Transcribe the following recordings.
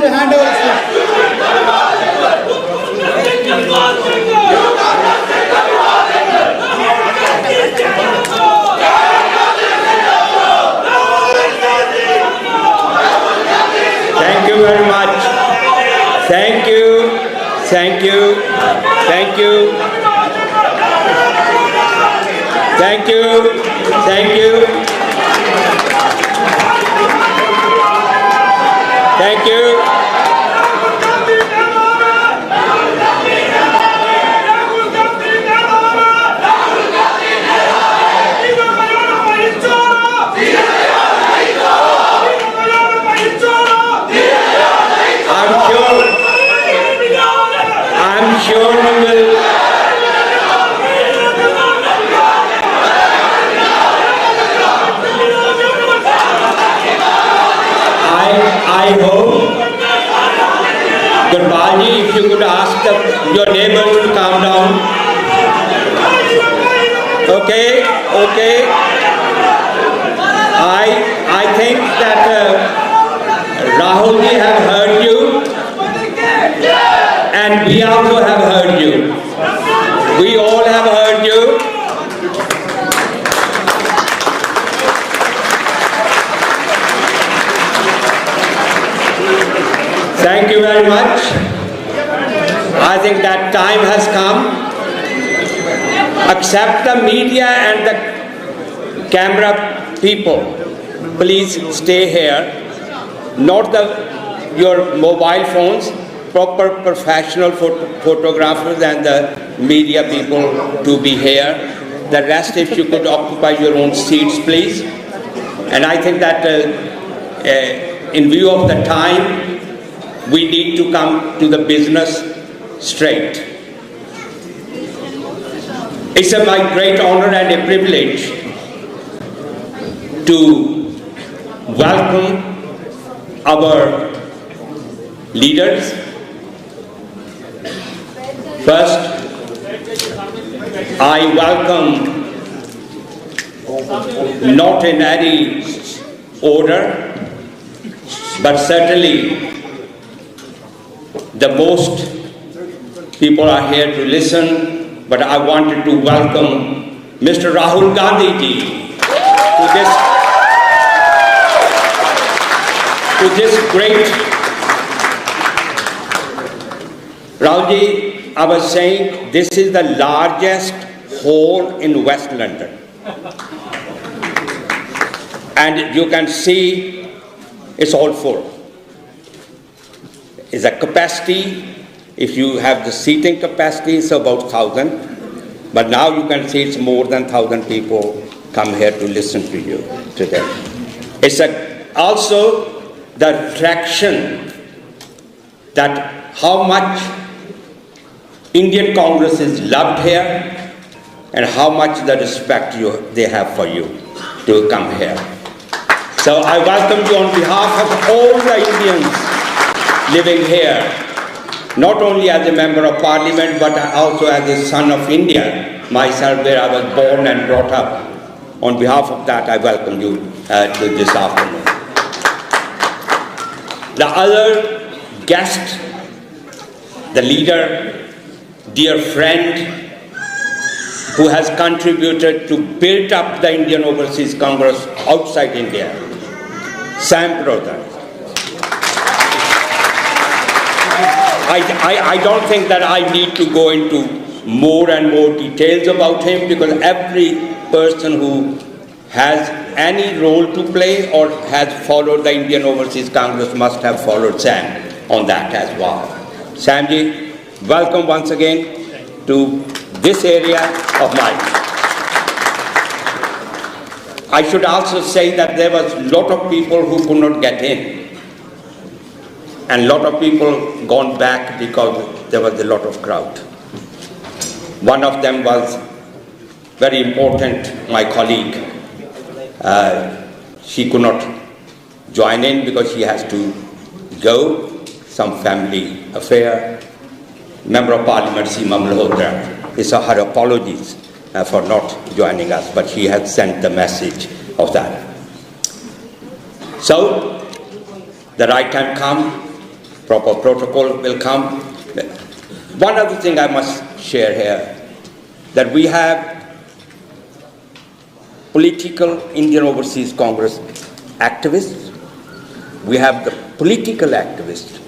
to hand over the speech. Thank you very much. Thank you. Thank you. Thank you. Thank you. Thank you. Thank you. I'm sure we will. I hope, Gurbalji, if you could ask your neighbors to calm down. Okay, okay. I think that Rahulji have heard you, and we also have heard you. We all have heard you. Thank you very much. I think that time has come. Except the media and the camera people, please stay here. Not your mobile phones, proper professional photographers and the media people to be here. The rest, if you could occupy your own seats, please. And I think that in view of the time, we need to come to the business straight. It's my great honor and a privilege to welcome our leaders. First, I welcome, not in any order, but certainly the most people are here to listen, but I wanted to welcome Mr. Rahul Gandhi ji to this great. Rahul ji, I was saying this is the largest hall in West London. And you can see it's all full. Is a capacity, if you have the seating capacity, it's about 1,000. But now you can see it's more than 1,000 people come here to listen to you today. It's also the attraction that how much Indian Congress is loved here and how much the respect they have for you to come here. So I welcome you on behalf of all the Indians living here, not only as a member of parliament, but also as a son of India, myself, where I was born and brought up. On behalf of that, I welcome you to this afternoon. The other guest, the leader, dear friend, who has contributed to build up the Indian Overseas Congress outside India, Sam brother. I don't think that I need to go into more and more details about him, because every person who has any role to play or has followed the Indian Overseas Congress must have followed Sam on that as well. Samji, welcome once again to this area of mine. I should also say that there was a lot of people who could not get in. And a lot of people gone back because there was a lot of crowd. One of them was very important, my colleague. She could not join in because she has to go, some family affair. Member of Parliament Seema Malhotra, it's her apologies for not joining us, but she has sent the message of that. So, the right time come, proper protocol will come. One other thing I must share here, that we have political Indian Overseas Congress activists, we have the political activists,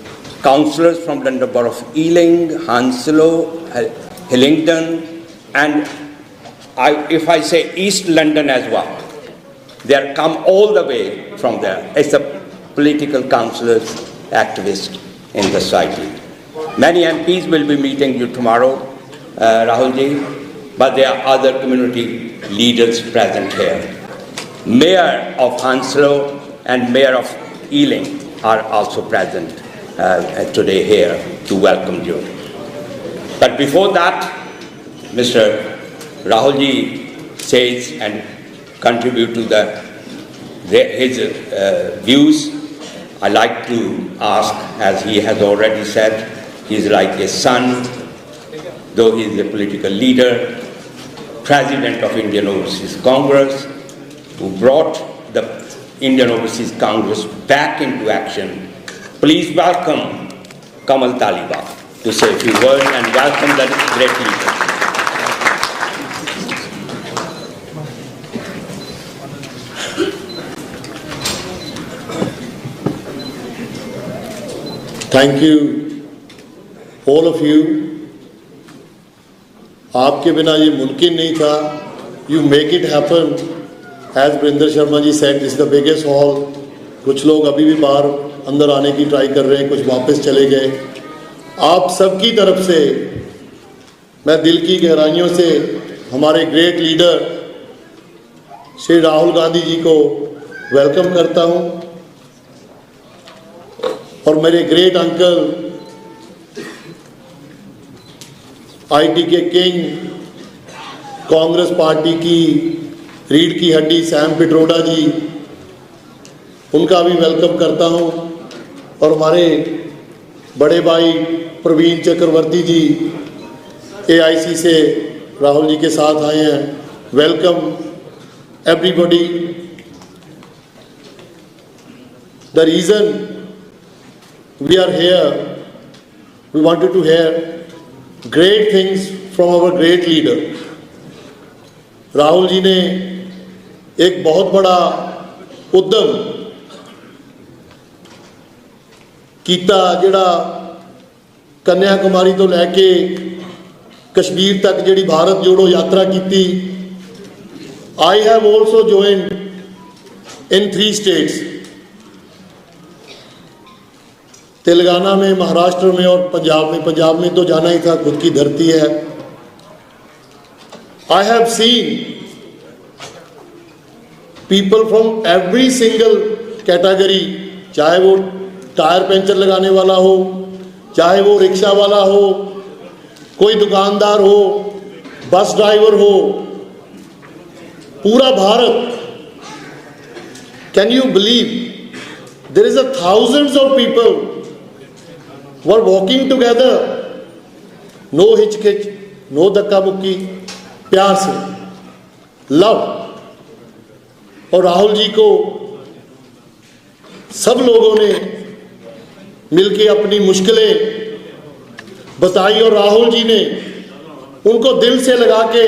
councillors from London Borough of Ealing, Hounslow, Hillingdon, and if I say East London as well, they are come all the way from there. It's a political councillors, activists in the society. Many MPs will be meeting you tomorrow, Rahul ji, but there are other community leaders present here. Mayor of Hounslow and Mayor of Ealing are also present today here to welcome you. But before that, Mr. Rahul ji says and contribute to his views. I like to ask, as he has already said, he's like a son, though he's a political leader, President of Indian Overseas Congress, who brought the Indian Overseas Congress back into action. Please welcome Kamal Taliban to say a few words and welcome the great leader. Thank you, all of you. आपके बिना ये मुमकिन नहीं था. You make it happen. As Brinder Sharma ji said, this is the biggest hall. कुछ लोग अभी भी बाहर अंदर आने की ट्राई कर रहे हैं, कुछ वापस चले गए. आप सबकी तरफ से मैं दिल की गहराइयों से हमारे ग्रेट लीडर श्री राहुल गांधी जी को वेलकम करता हूं और मेरे ग्रेट अंकल आईटी के किंग, कांग्रेस पार्टी की रीढ़ की हड्डी सैम पिट्रोडा जी, उनका भी वेलकम करता हूं और हमारे बड़े भाई प्रवीण चक्रवर्ती जी एआईसी से राहुल जी के साथ आए हैं. Welcome everybody. The reason we are here, we wanted to hear great things from our great leader. Rahul ji ने एक बहुत बड़ा उद्यम कीता जिहड़ा कन्याकुमारी तो लैके कश्मीर तक जिहड़ी भारत जोड़ो यात्रा की. I have also joined in 3 states. Telangana में, महाराष्ट्र में और पंजाब में. पंजाब में तो जाना ही था, खुद की धरती है. I have seen people from every single category, चाहे वो टायर पंचर लगाने वाला हो, चाहे वो रिक्शा वाला हो, कोई दुकानदार हो, बस ड्राइवर हो, पूरा Bharat. Can you believe there is a thousands of people were walking together, no hitch-hitch, no धक्का-मुक्की, प्यार से, लव. और राहुल जी को सब लोगों ने मिलके अपनी मुश्किलें बताई और राहुल जी ने उनको दिल से लगा के,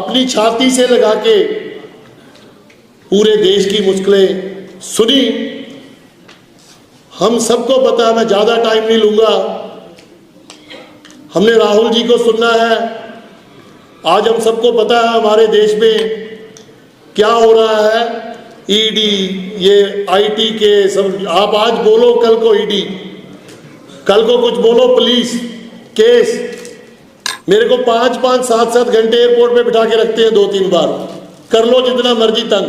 अपनी छाती से लगा के पूरे देश की मुश्किलें सुनी. हम सबको पता है, मैं ज़्यादा टाइम नहीं लूँगा, हमने राहुल जी को सुनना है. आज हम सबको पता है हमारे देश में क्या हो रहा है. ईडी, ये आईटी के सब, आप आज बोलो कल को ईडी, कल को कुछ बोलो पुलिस केस. मेरे को 5-5, 7-7 घंटे एयरपोर्ट पे बिठा के रखते हैं 2-3 बार. कर लो जितना मर्जी तंग.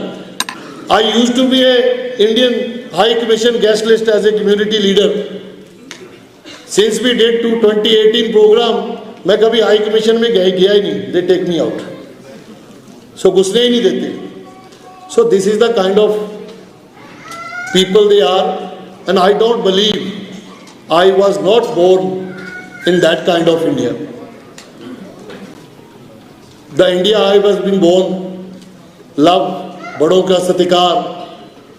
I used to be a Indian High Commission guest list as a community leader. Since we did 2018 program, मैं कभी High Commission में गया ही नहीं. They take me out. So घुसने ही नहीं देते. So this is the kind of people they are, and I don't believe I was not born in that kind of India. The India I was been born, love, बड़ों का सत्कार,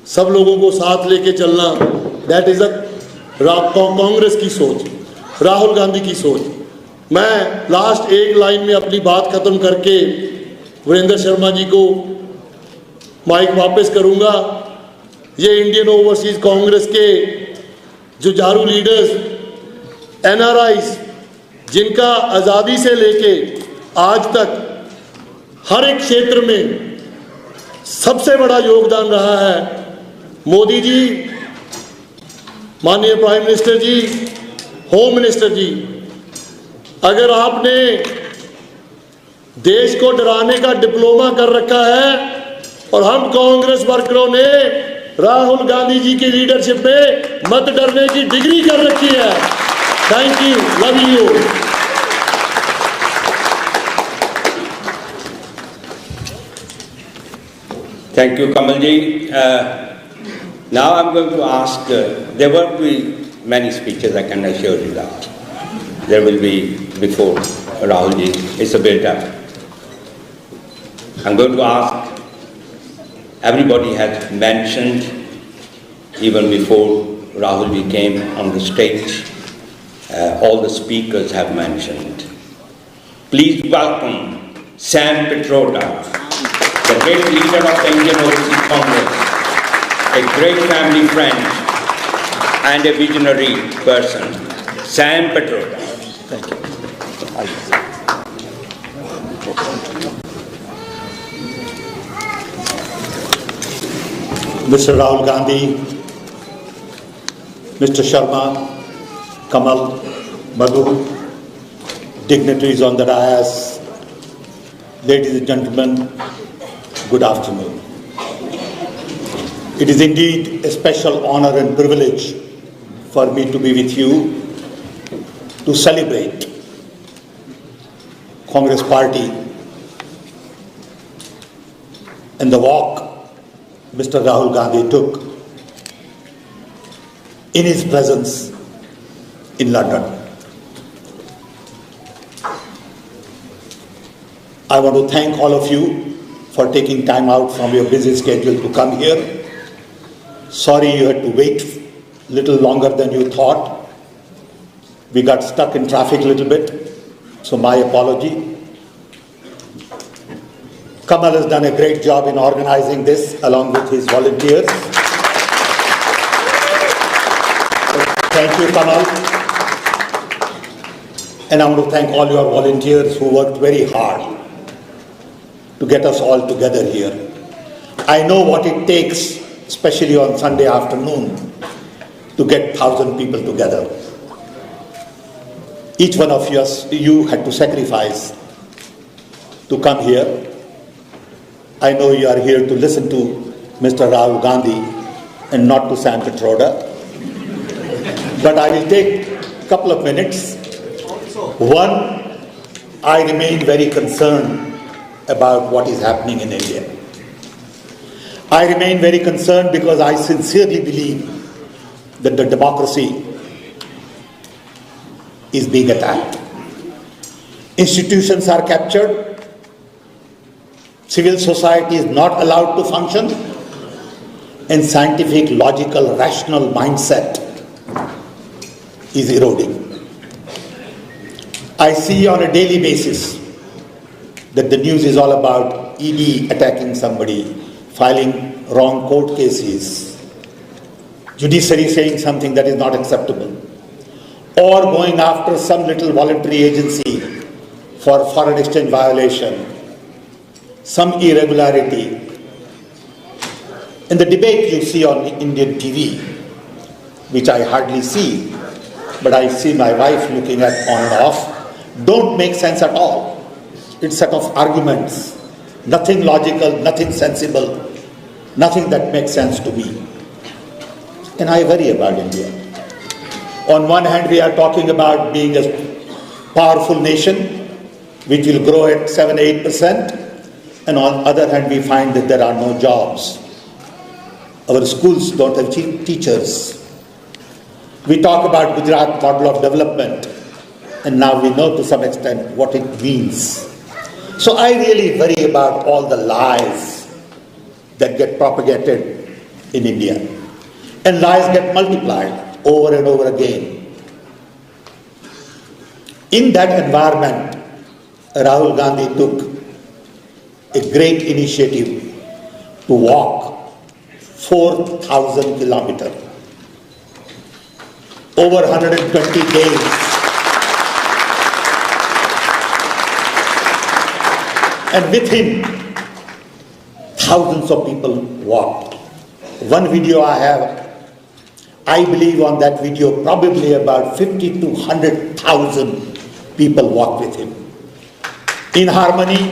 सब लोगों को साथ लेके चलना, दैट इज अ कांग्रेस की सोच, राहुल गांधी की सोच। मैं लास्ट एक लाइन में अपनी बात खत्म करके वीरेंद्र शर्मा जी को माइक वापस करूंगा। ये इंडियन ओवरसीज कांग्रेस के जुझारू लीडर्स, एनआरआईज, जिनका आज़ादी से लेके आज तक हर एक क्षेत्र में सबसे बड़ा योगदान रहा है। मोदी जी, माननीय प्राइम मिनिस्टर जी, होम मिनिस्टर जी, अगर आपने देश को डराने का डिप्लोमा कर रखा है और हम कांग्रेस वर्करों ने राहुल गांधी जी की लीडरशिप में मत डरने की डिग्री कर रखी है। Thank you, love you. Thank you, Kamalji. Now I'm going to ask, there will be many speeches, I can assure you that. There will be before Rahulji, it's a build-up. I'm going to ask, everybody has mentioned, even before Rahulji came on the stage, all the speakers have mentioned. Please welcome Sam Pitroda, the great leader of the Indian Overseas Congress, a great family friend and a visionary person. Sam Pitroda. Thank you. Mr. Rahul Gandhi, Mr. Sharma, Kamal, Madhu, dignitaries on the dais, ladies and gentlemen, good afternoon. It is indeed a special honor and privilege for me to be with you to celebrate Congress Party and the walk Mr. Rahul Gandhi took in his presence in London. I want to thank all of you for taking time out from your busy schedule to come here. Sorry you had to wait a little longer than you thought. We got stuck in traffic a little bit, so my apology. Kamal has done a great job in organizing this along with his volunteers. Thank you, Kamal. And I want to thank all your volunteers who worked very hard to get us all together here. I know what it takes, especially on Sunday afternoon, to get 1,000 people together. Each one of you had to sacrifice to come here. I know you are here to listen to Mr. Rahul Gandhi and not to Sam Pitroda. But I will take a couple of minutes. One, I remain very concerned about what is happening in India. I remain very concerned because I sincerely believe that the democracy is being attacked. Institutions are captured. Civil society is not allowed to function, and scientific, logical, rational mindset is eroding. I see on a daily basis that the news is all about ED attacking somebody, filing wrong court cases, judiciary saying something that is not acceptable, or going after some little voluntary agency for foreign exchange violation, some irregularity. In the debate you see on Indian TV, which I hardly see, but I see my wife looking at on and off, don't make sense at all. It's a set of arguments, nothing logical, nothing sensible, nothing that makes sense to me. And I worry about India. On one hand, we are talking about being a powerful nation, which will grow at 7-8%, and on the other hand, we find that there are no jobs. Our schools don't have teachers. We talk about Gujarat model of development, and now we know to some extent what it means. So I really worry about all the lies that get propagated in India. And lies get multiplied. over and over again. In that environment, Rahul Gandhi took a great initiative to walk 4,000 kilometers, over 120 days. And with him, thousands of people walked. One video I have, I believe on that video, probably about 50 to 100,000 people walked with him. In harmony,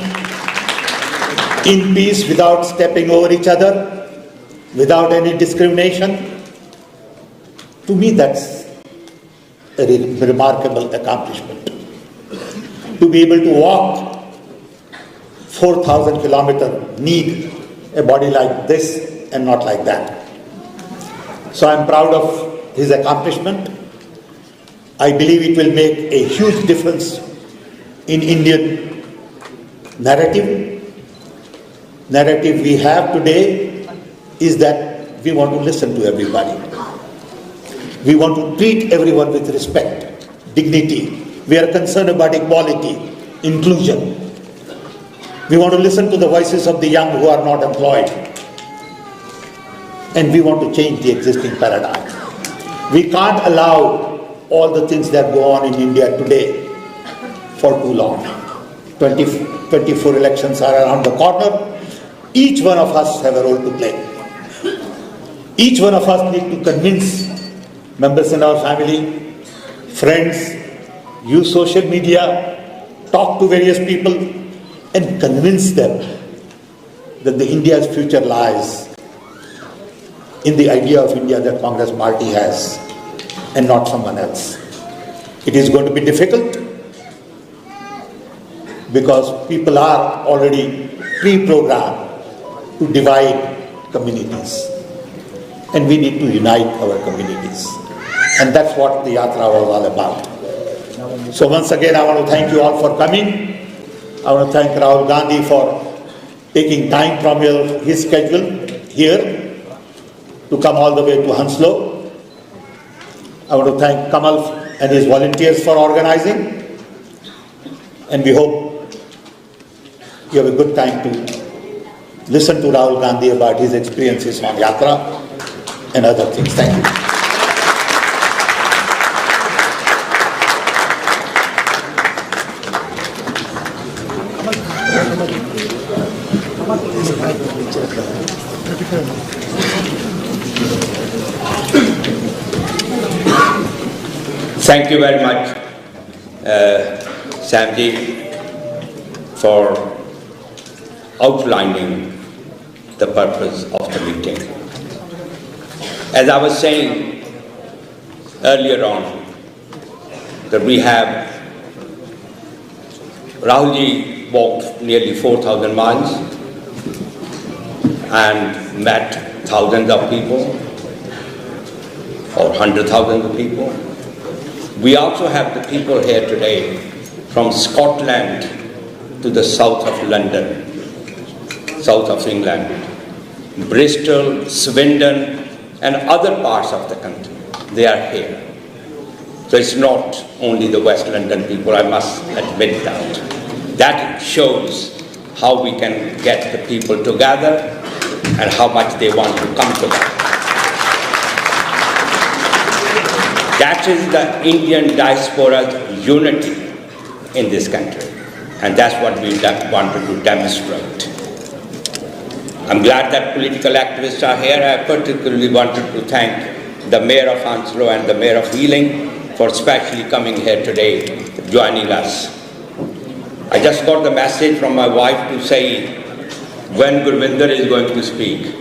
in peace, without stepping over each other, without any discrimination. To me, that's a remarkable accomplishment. To be able to walk 4,000 kilometers, need a body like this and not like that. So I'm proud of his accomplishment. I believe it will make a huge difference in Indian narrative. Narrative we have today is that we want to listen to everybody. We want to treat everyone with respect, dignity. We are concerned about equality, inclusion. We want to listen to the voices of the young who are not employed. And we want to change the existing paradigm. We can't allow all the things that go on in India today for too long. 24 elections are around the corner. Each one of us have a role to play. Each one of us need to convince members in our family, friends, use social media, talk to various people, and convince them that the India's future lies in the idea of India that Congress party has and not someone else. It is going to be difficult because people are already pre-programmed to divide communities, and we need to unite our communities, and that's what the Yatra was all about. So once again, I want to thank you all for coming. I want to thank Rahul Gandhi for taking time from his schedule here to come all the way to Hounslow. I want to thank Kamal and his volunteers for organizing, and we hope you have a good time to listen to Rahul Gandhi about his experiences on Yatra and other things. Thank you. Thank you very much, Samji, for outlining the purpose of the meeting. As I was saying earlier on, that we have Rahulji walked nearly 4,000 miles and met thousands of people or 100,000 of people. We also have the people here today from Scotland to the south of London, south of England, Bristol, Swindon, and other parts of the country. They are here. So it's not only the West London people, I must admit that. That shows how we can get the people together and how much they want to come together. That is the Indian diaspora's unity in this country. And that's what we wanted to demonstrate. I'm glad that political activists are here. I particularly wanted to thank the Mayor of Hounslow and the Mayor of Ealing for specially coming here today, joining us. I just got the message from my wife to say when Gurvinder is going to speak.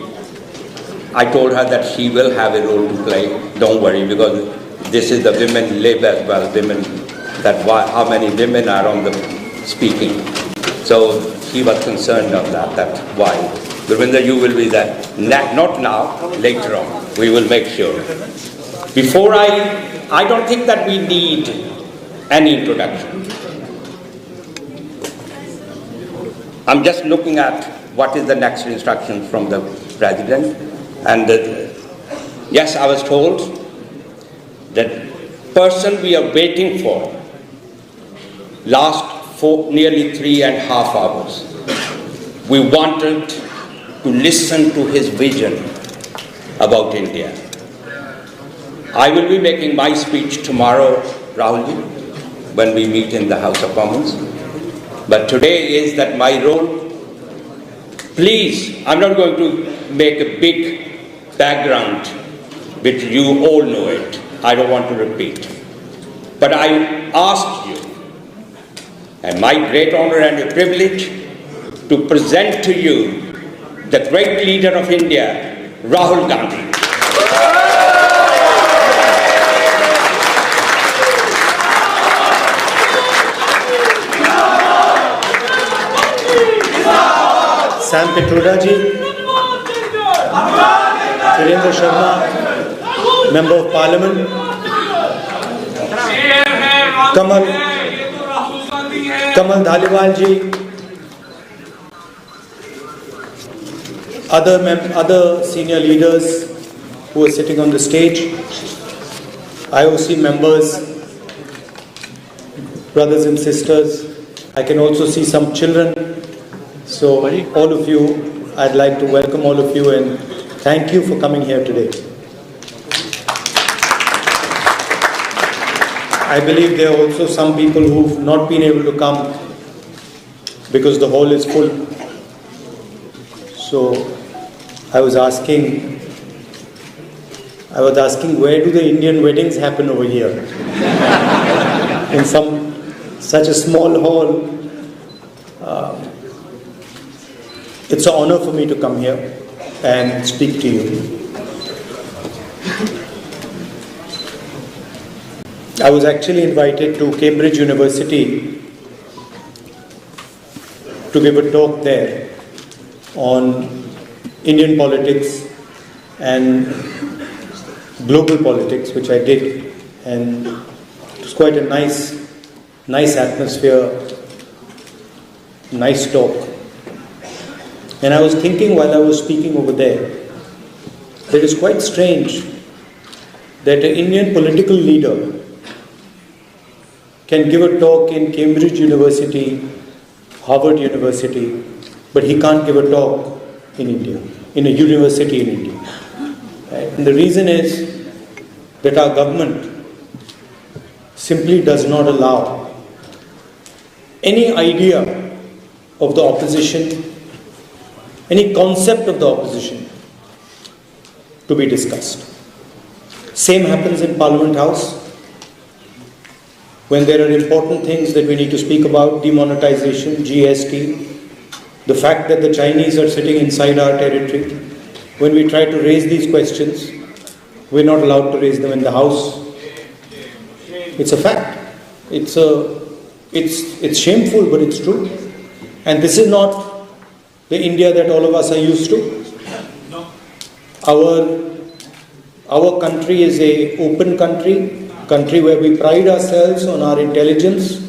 I told her that she will have a role to play. Don't worry, because this is the women lib as well, women, how many women are on the speaking. So she was concerned of that why. Gurvinder, you will be there. Not now, later on. We will make sure. Before I don't think that we need any introduction. I'm just looking at what is the next instruction from the President. And yes, I was told the person we are waiting for last for nearly 3.5 hours. We wanted to listen to his vision about India. I will be making my speech tomorrow, Rahul, when we meet in the House of Commons. But today is that my role. Please, I'm not going to make a big background, which you all know it. I don't want to repeat. But I ask you, and my great honor and a privilege, to present to you the great leader of India, Rahul Gandhi. Sam Petroda ji, Virendra Sharma, Member of Parliament, Kamal Dhaliwal ji, other senior leaders who are sitting on the stage, IOC members, brothers and sisters. I can also see some children. So all of you, I'd like to welcome all of you and thank you for coming here today. I believe there are also some people who've not been able to come because the hall is full. So I was asking where do the Indian weddings happen over here? In such a small hall. It's an honor for me to come here and speak to you. I was actually invited to Cambridge University to give a talk there on Indian politics and global politics, which I did, and it was quite a nice atmosphere, nice talk. And I was thinking while I was speaking over there, that it's quite strange that an Indian political leader can give a talk in Cambridge University, Harvard University, but he can't give a talk in India, in a university in India. Right? And the reason is that our government simply does not allow any idea of the opposition, any concept of the opposition to be discussed. Same happens in Parliament House. When there are important things that we need to speak about, demonetization, GST, the fact that the Chinese are sitting inside our territory, when we try to raise these questions, we're not allowed to raise them in the House. It's a fact. It's shameful, but it's true. And this is not the India that all of us are used to. Our country is an open country where we pride ourselves on our intelligence,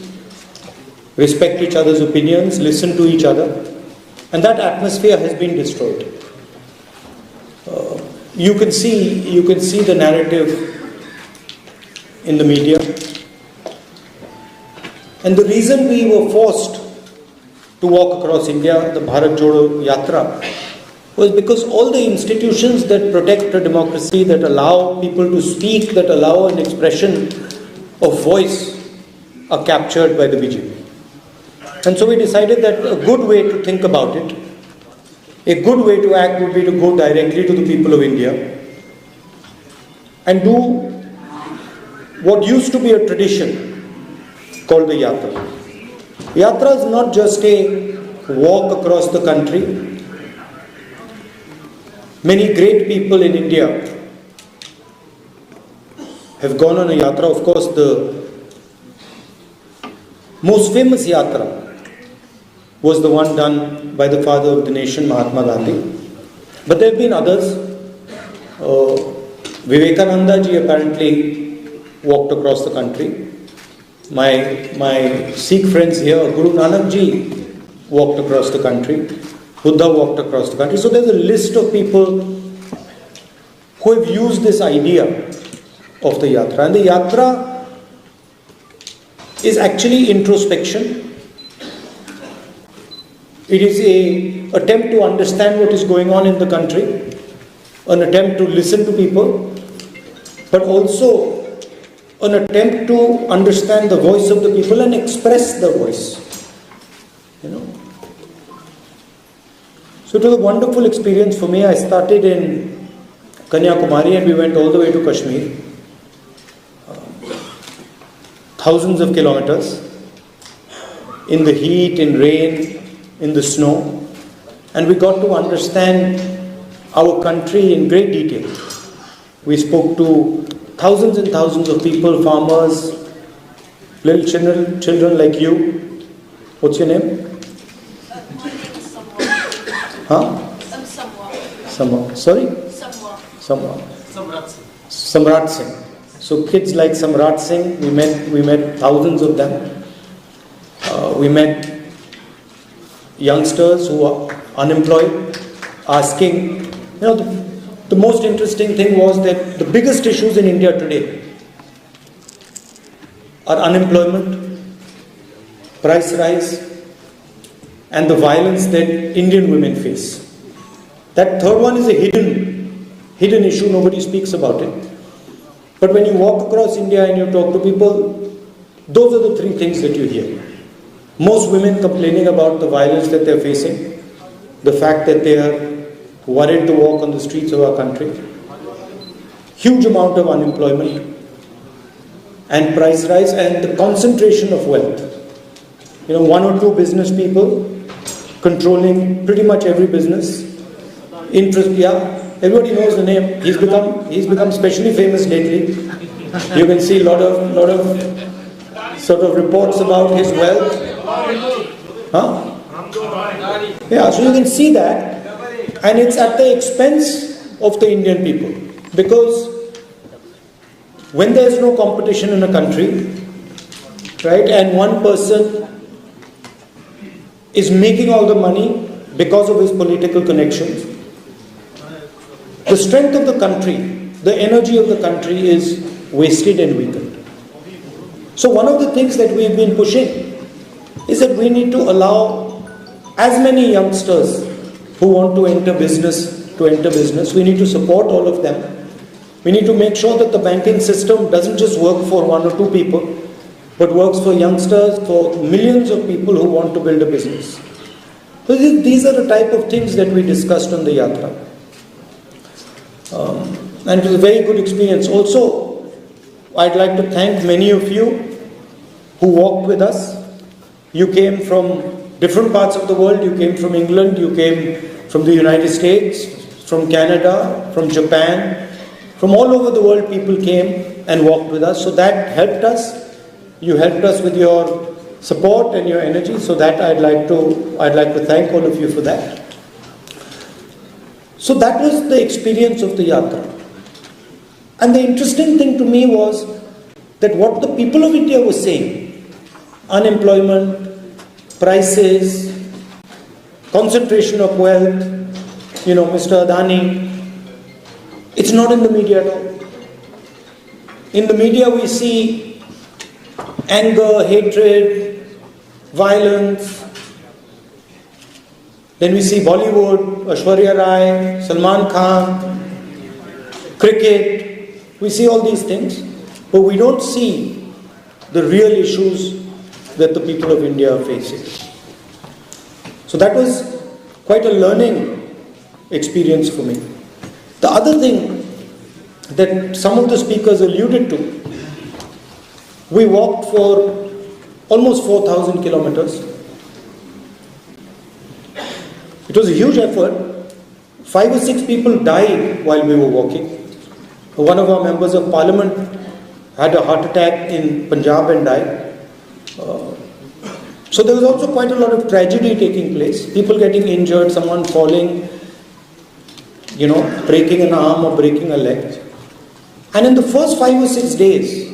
respect each other's opinions, listen to each other, and that atmosphere has been destroyed. You can see the narrative in the media, and the reason we were forced to walk across India, the Bharat Jodo Yatra, was because all the institutions that protect a democracy, that allow people to speak, that allow an expression of voice, are captured by the BJP. And so we decided that a good way to think about it, a good way to act would be to go directly to the people of India and do what used to be a tradition called the Yatra. Yatra is not just a walk across the country. Many great people in India have gone on a yatra. Of course, the most famous yatra was the one done by the father of the nation, Mahatma Gandhi. But there have been others. Vivekananda ji apparently walked across the country. My Sikh friends here, Guru Nanak ji walked across the country. Buddha walked across the country. So there's a list of people who have used this idea of the yatra. And the yatra is actually introspection. It is an attempt to understand what is going on in the country, an attempt to listen to people, but also an attempt to understand the voice of the people and express the voice. So it was a wonderful experience for me. I started in Kanyakumari and we went all the way to Kashmir. Thousands of kilometers in the heat, in rain, in the snow. And we got to understand our country in great detail. We spoke to thousands and thousands of people, farmers, little children like you. What's your name? Huh? Samwa. Sorry? Samwa. Samrat Singh. So kids like Samrat Singh, we met thousands of them. We met youngsters who are unemployed, asking, the most interesting thing was that the biggest issues in India today are unemployment, price rise, and the violence that Indian women face. That third one is a hidden issue, nobody speaks about it. But when you walk across India and you talk to people, those are the three things that you hear. Most women complaining about the violence that they're facing, the fact that they are worried to walk on the streets of our country, huge amount of unemployment, and price rise, and the concentration of wealth. One or two business people controlling pretty much every business. Everybody knows the name. He's become especially famous lately. You can see a lot of sort of reports about his wealth. Huh? Yeah, so you can see that, and it's at the expense of the Indian people, because when there is no competition in a country, right, and one person is making all the money because of his political connections, the strength of the country, the energy of the country is wasted and weakened. So one of the things that we've been pushing is that we need to allow as many youngsters who want to enter business. We need to support all of them. We need to make sure that the banking system doesn't just work for one or two people, but works for youngsters, for millions of people who want to build a business. So these are the type of things that we discussed on the yatra. And it was a very good experience. Also, I'd like to thank many of you who walked with us. You came from different parts of the world. You came from England, you came from the United States, from Canada, from Japan. From all over the world, people came and walked with us. So that helped us. You helped us with your support and your energy. So that I'd like to thank all of you for that. So that was the experience of the yatra. And the interesting thing to me was that what the people of India were saying, unemployment, prices, concentration of wealth, Mr. Adani, it's not in the media at all. In the media we see anger, hatred, violence. Then we see Bollywood, Aishwarya Rai, Salman Khan, cricket. We see all these things, but we don't see the real issues that the people of India are facing. So that was quite a learning experience for me. The other thing that some of the speakers alluded to, we walked for almost 4,000 kilometers. It was a huge effort. 5 or 6 people died while we were walking. One of our members of parliament had a heart attack in Punjab and died. So there was also quite a lot of tragedy taking place. People getting injured, someone falling, breaking an arm or breaking a leg. And in the first 5 or 6 days,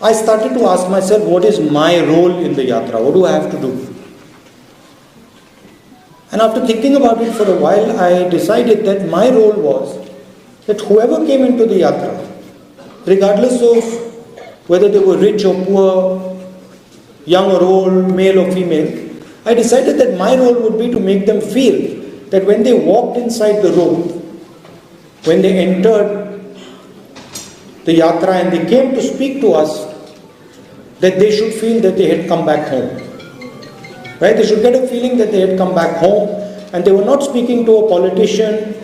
I started to ask myself, what is my role in the yatra? What do I have to do? And after thinking about it for a while, I decided that my role was that whoever came into the yatra regardless of whether they were rich or poor, young or old, male or female, I decided that my role would be to make them feel that when they walked inside the room, when they entered the yatra and they came to speak to us, that they should feel that they had come back home. Right? They should get a feeling that they had come back home and they were not speaking to a politician,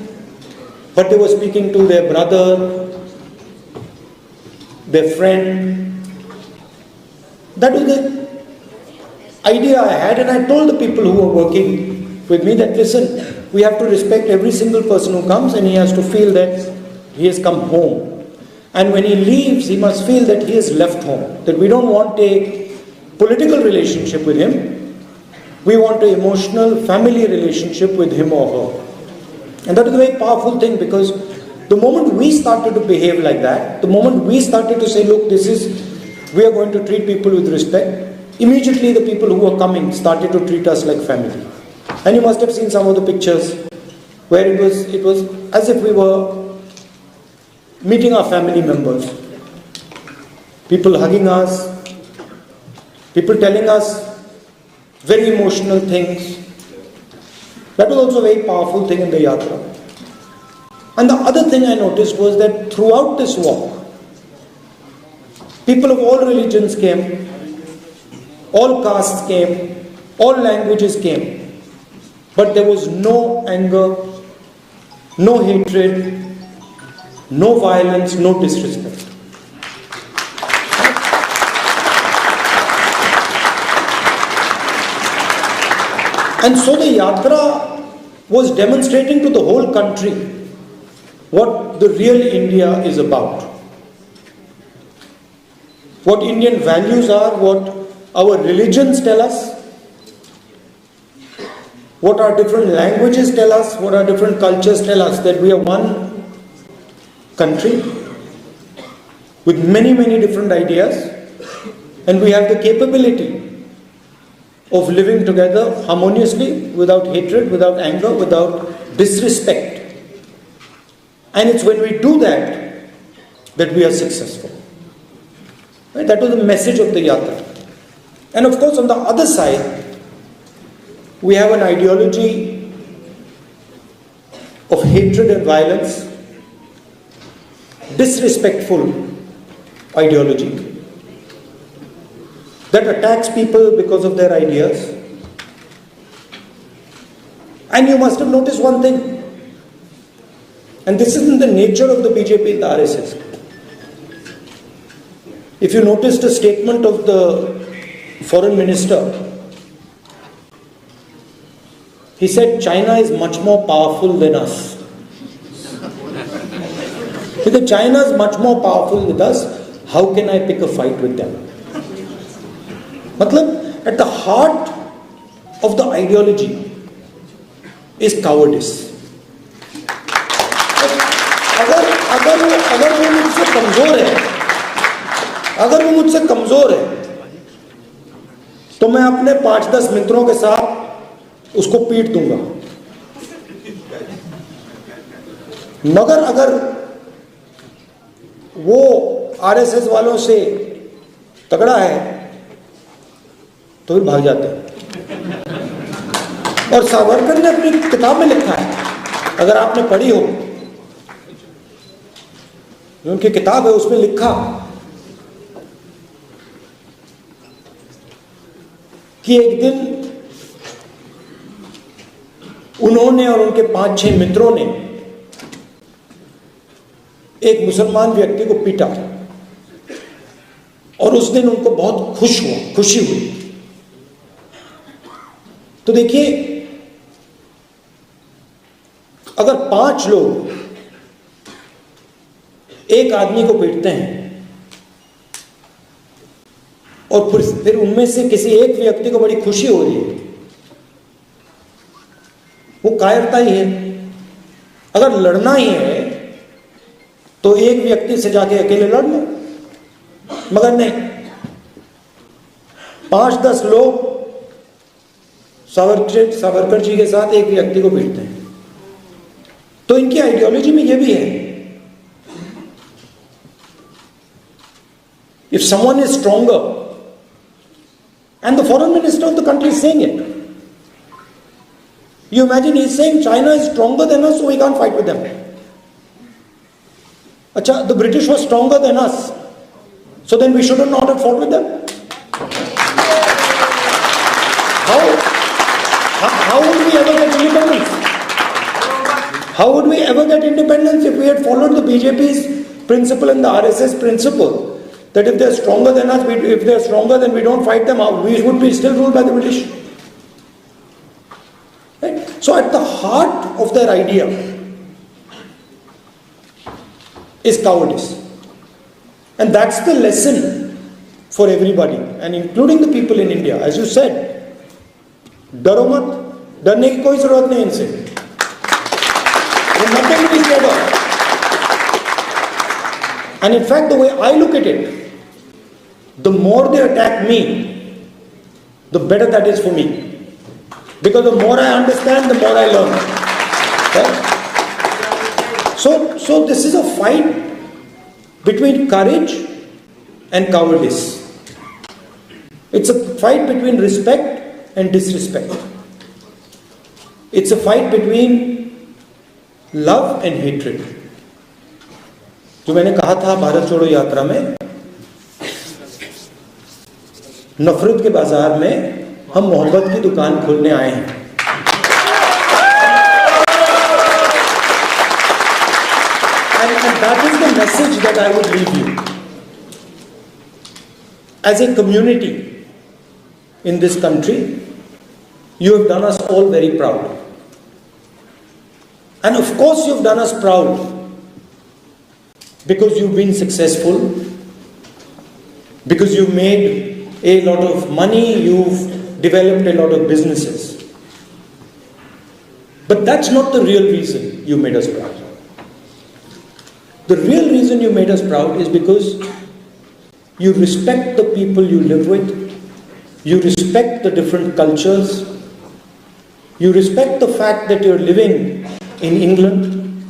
but they were speaking to their brother, their friend. That was the idea I had, and I told the people who were working with me that, listen, we have to respect every single person who comes, and he has to feel that he has come home. And when he leaves, he must feel that he has left home. That we don't want a political relationship with him. We want an emotional, family relationship with him or her. And that is a very powerful thing, because the moment we started to behave like that, the moment we started to say, look, we are going to treat people with respect, immediately the people who were coming started to treat us like family. And you must have seen some of the pictures where it was as if we were meeting our family members. People hugging us, people telling us very emotional things. That was also a very powerful thing in the yatra. And the other thing I noticed was that throughout this walk, people of all religions came, all castes came, all languages came, but there was no anger, no hatred, no violence, no disrespect. And so the yatra was demonstrating to the whole country what the real India is about. What Indian values are, what our religions tell us, what our different languages tell us, what our different cultures tell us, that we are one country with many, many different ideas, and we have the capability of living together harmoniously, without hatred, without anger, without disrespect. And it's when we do that that we are successful. Right? That was the message of the yatra. And of course, on the other side, we have an ideology of hatred and violence, disrespectful ideology that attacks people because of their ideas. And you must have noticed one thing, and this isn't the nature of the BJP and the RSS. If you noticed a statement of the foreign minister, he said China is much more powerful than us. Because China is much more powerful with us, how can I pick a fight with them? Matlab, at the heart of the ideology is cowardice. अगर वो मुझसे कमजोर है, तो मैं अपने 5-10 मित्रों के साथ उसको पीट दूंगा। मगर अगर वो आरएसएस वालों से तगड़ा है तो फिर भाग जाते हैं। और सावरकर ने अपनी किताब में लिखा है, अगर आपने पढ़ी हो, उनकी किताब है, उसमें लिखा कि एक दिन उन्होंने और उनके 5-6 मित्रों ने एक मुसलमान व्यक्ति को पीटा, और उस दिन उनको बहुत खुशी हुई। तो देखिए, अगर 5 लोग एक आदमी को पीटते हैं और फिर उनमें से किसी एक व्यक्ति को बड़ी खुशी हो रही है, वो कायरता ही है। अगर लड़ना ही है तो एक व्यक्ति से जाके अकेले लड़ लो, मगर नहीं, 5-10 लोग सावरकर जी के साथ एक व्यक्ति को पीटते हैं। तो इनकी आइडियोलॉजी में यह भी है If someone is stronger, and the foreign minister of the country is saying it, you imagine he's saying China is stronger than us, so we can't fight with them. Acha, the British were stronger than us, so then we shouldn't not have fought with them. How would we ever get independence? How would we ever get independence if we had followed the BJP's principle and the RSS principle that if they're stronger than us, if they're stronger, then we don't fight them out. We would be still ruled by the British. Right? So at the heart of their idea is cowardice. And that's the lesson for everybody, and including the people in India. As you said, डरो मत, डरने की कोई जरूरत नहीं इनसे. There's nothing to be scared of. And in fact, the way I look at it, the more they attack me, the better that is for me. Because the more I understand, the more I learn. Right? So this is a fight between courage and cowardice. It's a fight between respect and disrespect. It's a fight between love and hatred. जो मैंने कहा था भारत छोड़ो यात्रा में, नफरत के बाजार में हम मोहब्बत की दुकान खोलने आए हैं. And that is the message that I would leave you. As a community in this country, you have done us all very proud. And of course you've done us proud because you've been successful, because you've made a lot of money, you've developed a lot of businesses. But that's not the real reason you made us proud. The real reason you made us proud is because you respect the people you live with, you respect the different cultures, you respect the fact that you're living in England,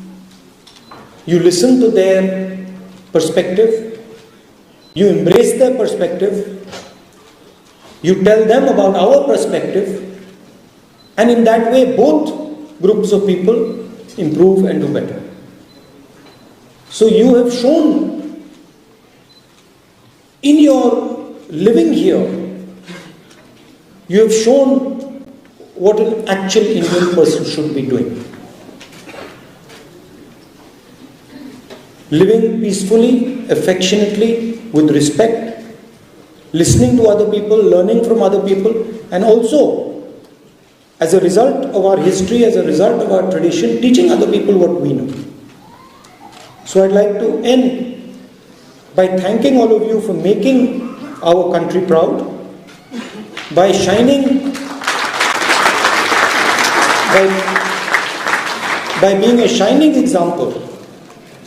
you listen to their perspective, you embrace their perspective, you tell them about our perspective, and in that way both groups of people improve and do better. So you have shown in your living here, you have shown what an actual Indian person should be doing. Living peacefully, affectionately, with respect, listening to other people, learning from other people, and also, as a result of our history, as a result of our tradition, teaching other people what we know. So I'd like to end by thanking all of you for making our country proud, by being a shining example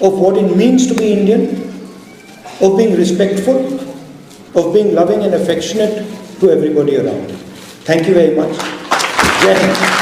of what it means to be Indian, of being respectful, of being loving and affectionate to everybody around. Thank you very much. Jai Hind.